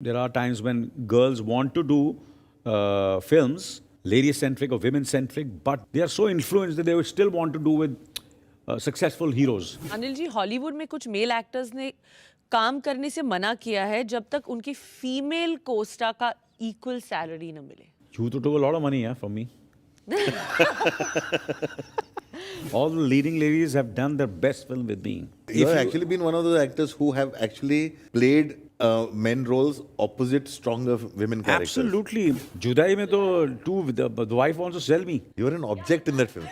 There are times when girls want to do films, lady-centric or women-centric, but they are so influenced that they would still want to do with successful heroes. Anil ji Hollywood में कुछ male actors ने काम करने से मना किया है जब तक उनकी फीमेल कोस्टा का इक्वल सैलरी न मिले. You took a lot of money, from me. All the leading ladies have done their best film with me. You have actually been one of those actors who have actually played men roles opposite stronger women characters. Absolutely. Judai mein to the wife wants to sell me. You were an object in that film.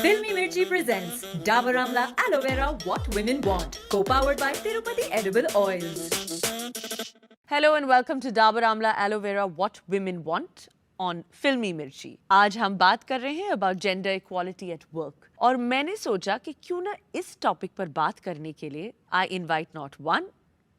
Filmy Mirchi presents Dabur Amla Aloe Vera What Women Want, co-powered by Tirupati Edible Oils. Hello and welcome to Dabur amla aloe vera what women want on Filmy Mirchi. आज हम बात कर रहे हैं about gender equality at work और मैंने सोचा कि क्यों ना इस टॉपिक पर बात करने के लिए I invite not one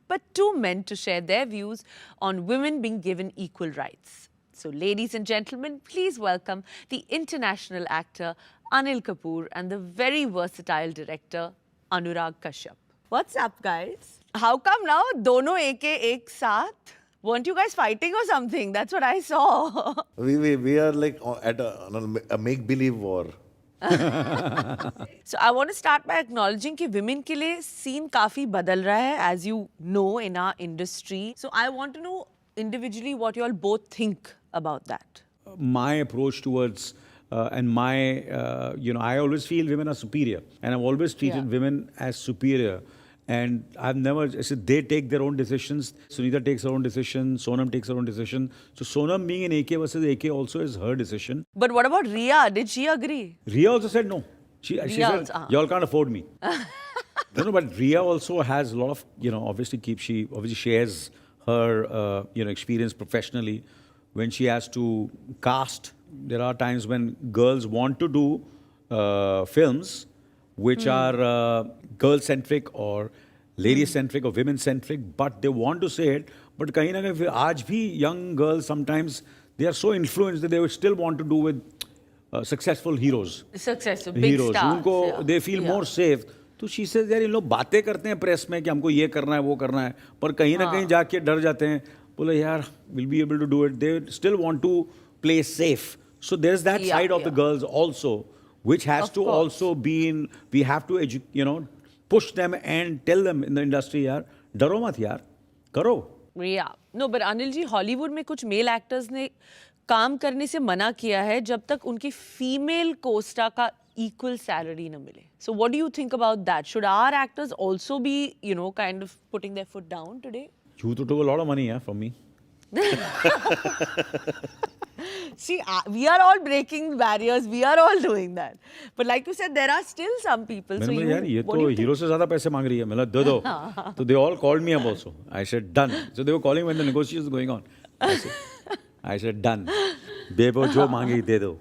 but two men to share their views on women being given equal rights. So ladies and gentlemen, please welcome the international actor Anil Kapoor and the very versatile director Anurag Kashyap. What's up, guys? How come now dono एक साथ? Weren't you guys fighting or something? That's what I saw. we are like at a make-believe war. So I want to start by acknowledging कि women के लिए scene काफी बदल रहा है, as you know, in our industry. So I want to know individually what you all both think about that. My approach towards and I always feel women are superior, and I've always treated women as superior. And I've never, I said they take their own decisions. Sunita takes her own decision. Sonam takes her own decision. So Sonam being an AK versus AK also is her decision. But what about Rhea? Did she agree? Rhea also said no. She Rhea said, also, y'all can't afford me. No, but Rhea also has a lot of, obviously she obviously shares her, experience professionally. When she has to cast, there are times when girls want to do films which are girl-centric or lady-centric or women-centric, but they want to say it. But kahin na kahin, aaj bhi young girls sometimes, they are so influenced that they would still want to do with successful heroes. Successful, big stars. उनको they feel more safe. तो she says यार इन लोग बातें करते हैं press में कि हमको ये करना है वो करना है, पर कहीं ना कहीं जाके डर जाते हैं. बोले यार we'll be able to do it. They still want to play safe. So there's that side of the girls also, which has to also be in, we have to push them and tell them in the industry, यार डरो मत यार, करो. Yeah. No, but Anil ji Hollywood में कुछ male actors ने काम करने से मना किया है जब तक उनकी फीमेल कोस्टा का equal salary न मिले. So what do you think about that? Should our actors also be, kind of putting their foot down today? You took a lot of money, from me. See, we are all breaking barriers. We are all doing that. But like you said, there are still some people. So यार ये तो hero से ज़्यादा पैसे मांग रही है. मतलब दो. So they all called me up also. I said done. So they were calling when the negotiations going on. I said done. Bebo जो मांगे दे दो.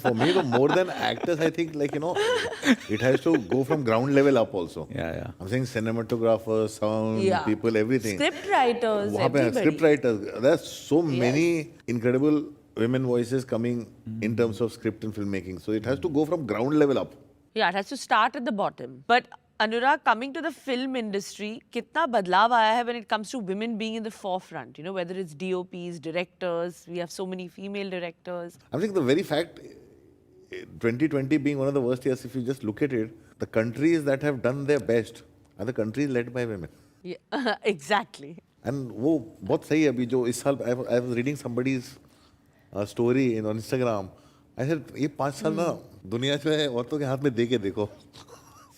For me, more than actors, I think it has to go from ground level up also. Yeah. I'm saying cinematographers, sound people, everything. Script writers, Script writers. There's so many incredible women voices coming in terms of script and filmmaking. So it has to go from ground level up. Yeah, it has to start at the bottom. But Anurag, coming to the film industry, कितना बदलाव आया है when it comes to women being in the forefront? Whether it's DOPs, directors, we have so many female directors. I think the very fact, 2020 being one of the worst years, if you just look at it, the countries that have done their best are the countries led by women. Yeah, exactly. And वो बहुत सही है अभी जो इस साल I was reading somebody's story on Instagram. I said ये 5 साल ना दुनिया जो है औरतों के हाथ में दे के देखो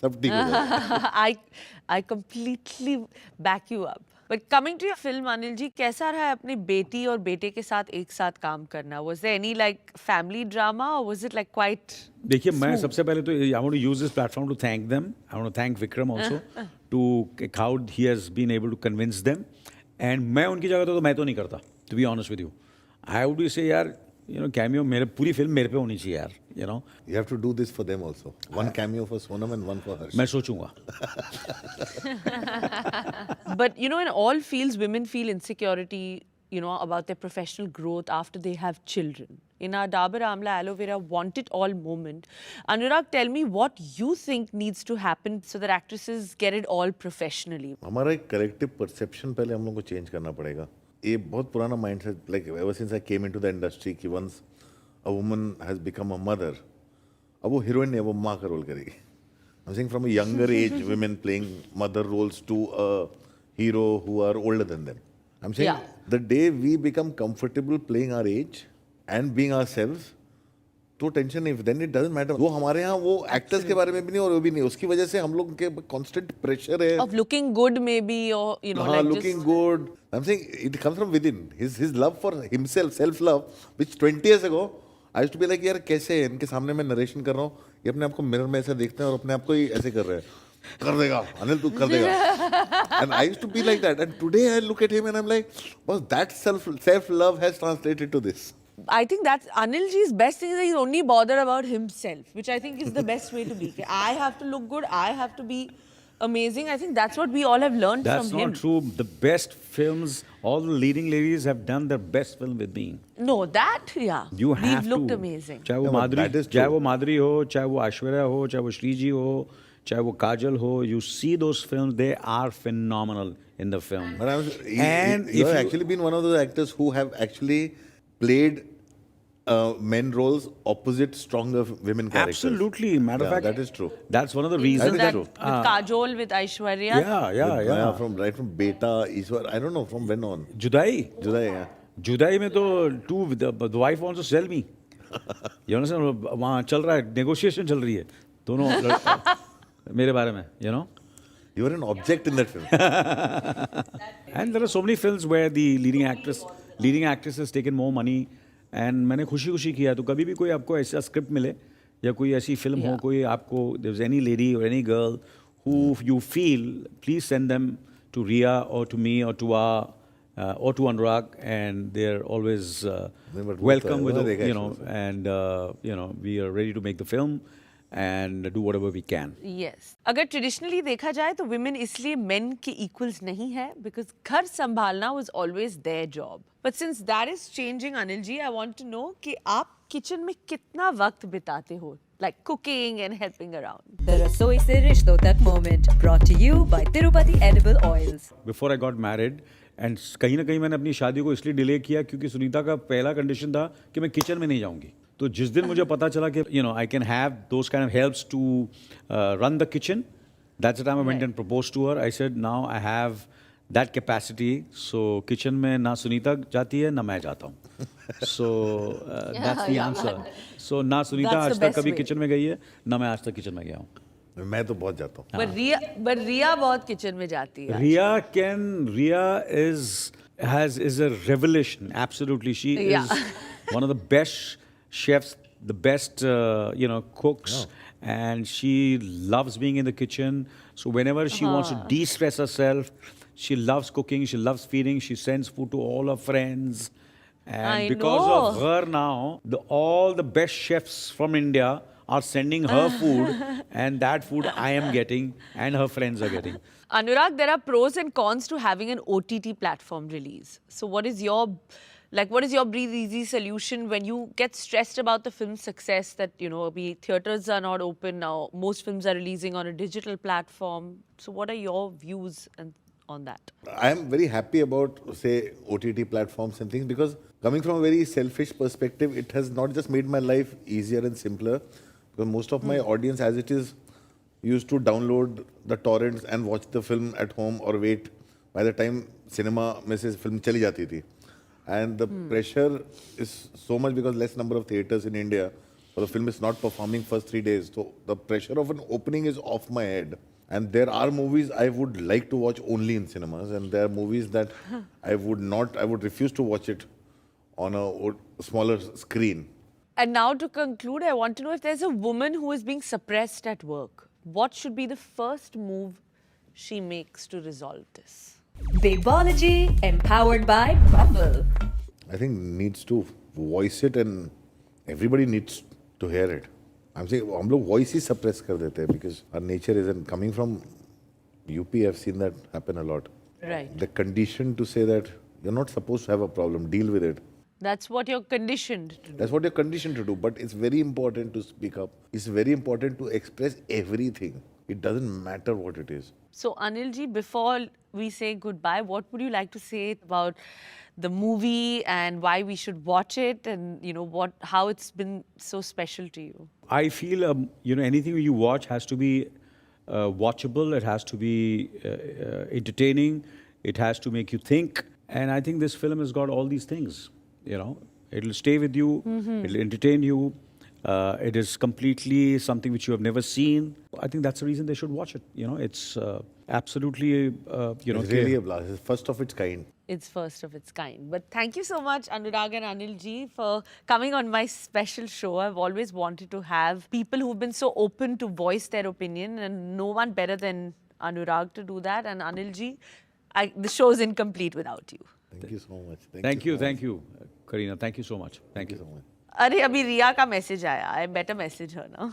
सब ठीक हो जाएगा. I completely back you up. But coming to your film, Anil ji, कैसा रहा है अपनी बेटी और बेटे के साथ एक साथ काम करना? Was there any family drama or was it quite? देखिए मैं सबसे पहले तो I want to use this platform to thank them. I want to thank Vikram also to how he has been able to convince them. And मैं उनकी जगह तो मैं तो नहीं करता. To be honest with you, I would say यार cameo मेरे पूरी फिल्म मेरे पे होनी चाहिए यार. You have to do this for them also. One cameo for Sonam and one for her. मैं सोचूंगा. But in all fields, women feel insecurity, about their professional growth after they have children. in our Dabur Amla Aloe Vera Want It All moment. Anurag, tell me what you think needs to happen so that actresses get it all professionally. हमारा एक collective perception पहले हम लोग को change करना पड़ेगा. ये बहुत पुराना mindset, like ever since I came into the industry कि once a woman has become a mother, अब वो हीरोइन नहीं, वो माँ का रोल करेगी. I'm saying from a younger age, women playing mother roles to a hero who are older than them. I'm saying Yeah. the day we become comfortable playing our age and being ourselves, तो tension नहीं, then it doesn't matter. वो हमारे यहाँ वो actors के बारे में भी नहीं और वो भी नहीं, उसकी वजह से हम लोग के constant pressure है. Of looking good maybe, or you know, like looking just... good. I'm saying it comes from within. His love for himself, self-love, which 20 years ago I used to be like, यार कैसे है, इनके सामने मैं narration कर रहा हूँ, ये अपने आप को मिरर में ऐसे देखते हैं और अपने आप को ही ऐसे कर रहे हैं, कर देगा अनिल, तू कर देगा. And I used to be like that, and today I look at him and I'm like, well, that self love has translated to this. I think that's Anilji's best thing is that he's only bothered about himself, which I think is the best way to be. I have to look good, I have to be amazing. I think that's what we all have learned That's from him. not true. The best films, all the leading ladies have done their best film with me. No, that, yeah. You have We've looked to. amazing. चाहे वो Yeah, but that is माधुरी, चाहे true. वो माधुरी हो, चाहे वो ऐश्वर्या हो, चाहे वो श्रीजी हो, चाहे वो काजल हो, you see those films, they are phenomenal in the film. But And you if have you- actually been one of those actors who have actually played men roles opposite stronger women characters. Absolutely, matter of Yeah, fact, that is true. That's one of the Isn't reasons. that true. with Kajol, with Aishwarya? Yeah. From right from Beta, Ishwar, I don't know from when on. जुदाई, Judai, yeah. जुदाई में तो the wife wants to sell me. You understand? वहाँ चल रहा है, negotiation चल रही है, दोनों मेरे बारे में, you know. You were an object in that film. And there are so many films where the leading actress has taken more money. And मैंने खुशी खुशी किया. तो कभी भी कोई आपको ऐसा स्क्रिप्ट मिले या कोई ऐसी फिल्म हो, कोई आपको there's any lady or any girl who you feel, please send them to Ria or to me or to Anurag, and they're always but welcome with वो you know, and you know, we are ready to make the film and do whatever we can. Yes. अगर traditionally देखा जाए तो women इसलिए men के equals नहीं है because घर संभालना was always their job. But since that is changing, Anil ji, I want to know कि आप किचन में कितना वक्त बिताते हो, like cooking and helping around. The Rasoi se Rishto Tak moment brought to you by Tirupati Edible Oils. Before I got married, and कहीं ना कहीं मैंने अपनी शादी को इसलिए डिले किया क्योंकि सुनीता का पहला कंडीशन था कि मैं किचन में नहीं जाऊंगी. तो जिस दिन मुझे पता चला कि you know I can have those kind of helps to run the kitchen, that's the time I went and proposed to her. I said now I have that capacity, so kitchen में ना सुनीता जाती है ना मैं जाता हूँ. So that's the answer. So ना Sunita That's the आज तक best कभी way. किचन में गई है ना मैं आज तक किचन में गया हूँ. मैं तो बहुत जाता हूँ. But Ria बहुत किचन में जाती है. Ria is a revelation. Absolutely, she Yeah. is one of the best chefs, the best you know, cooks, and she loves being in the kitchen. So whenever she wants to de-stress herself, she loves cooking. She loves feeding. She sends food to all her friends, and I because know. of her now, all the best chefs from India are sending her food, and that food I am getting, and her friends are getting. Anurag, there are pros and cons to having an OTT platform release. So what is your breathe easy solution when you get stressed about the film's success that, you know, theaters are not open now, most films are releasing on a digital platform. So what are your views on that? I am very happy about, say, OTT platforms and things, because coming from a very selfish perspective, it has not just made my life easier and simpler, because most of my audience, as it is, used to download the torrents and watch the film at home or wait by the time cinema में से film चली जाती थी. And the pressure is so much because less number of theaters in India, so the film is not performing first 3 days. So the pressure of an opening is off my head. And there are movies I would like to watch only in cinemas, and there are movies that I would refuse to watch it on a smaller screen. And now to conclude, I want to know if there's a woman who is being suppressed at work, what should be the first move she makes to resolve this? Babology, empowered by Bumble. I think needs to voice it, and everybody needs to hear it. I'm saying हम लोग voice ही suppress कर देते हैं because our nature isn't coming from UP. I've seen that happen a lot. Right. The condition to say that you're not supposed to have a problem, deal with it. That's what you're conditioned to do. That's what you're conditioned to do. But it's very important to speak up. It's very important to express everything. It doesn't matter what it is. So, Anil ji, before we say goodbye, what would you like to say about the movie and why we should watch it, and how it's been so special to you? I feel anything you watch has to be watchable. It has to be entertaining. It has to make you think. And I think this film has got all these things. It'll stay with you. It'll entertain you. It is completely something which you have never seen. I think that's the reason they should watch it. It's absolutely It's really a blast. It's first of its kind. It's first of its kind. But thank you so much, Anurag and Anil ji, for coming on my special show. I've always wanted to have people who've been so open to voice their opinion, and no one better than Anurag to do that. And Anil ji, the show's incomplete without you. Thank you so much. Thank you, Karina. Thank you so much. Thank you so much. अरे अभी रिया का message आया. I better message her now.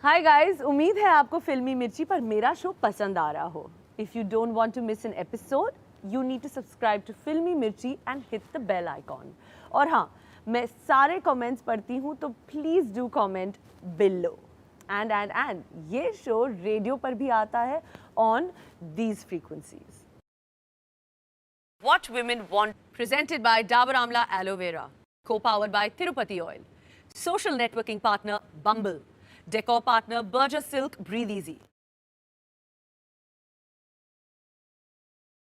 Hi guys, उम्मीद है आपको फिल्मी मिर्ची पर मेरा शो पसंद आ रहा हो. If you don't want to miss an episode, you need to subscribe to फिल्मी मिर्ची and hit the bell icon. और हाँ, मैं सारे कमेंट्स पढ़ती हूँ, तो please do comment below. And ये शो रेडियो पर भी आता है on these frequencies. What Women Want, presented by Dabur Amla Aloe Vera, co-powered by Tirupati Oil, social networking partner Bumble, decor partner Berger Silk Breathe Easy.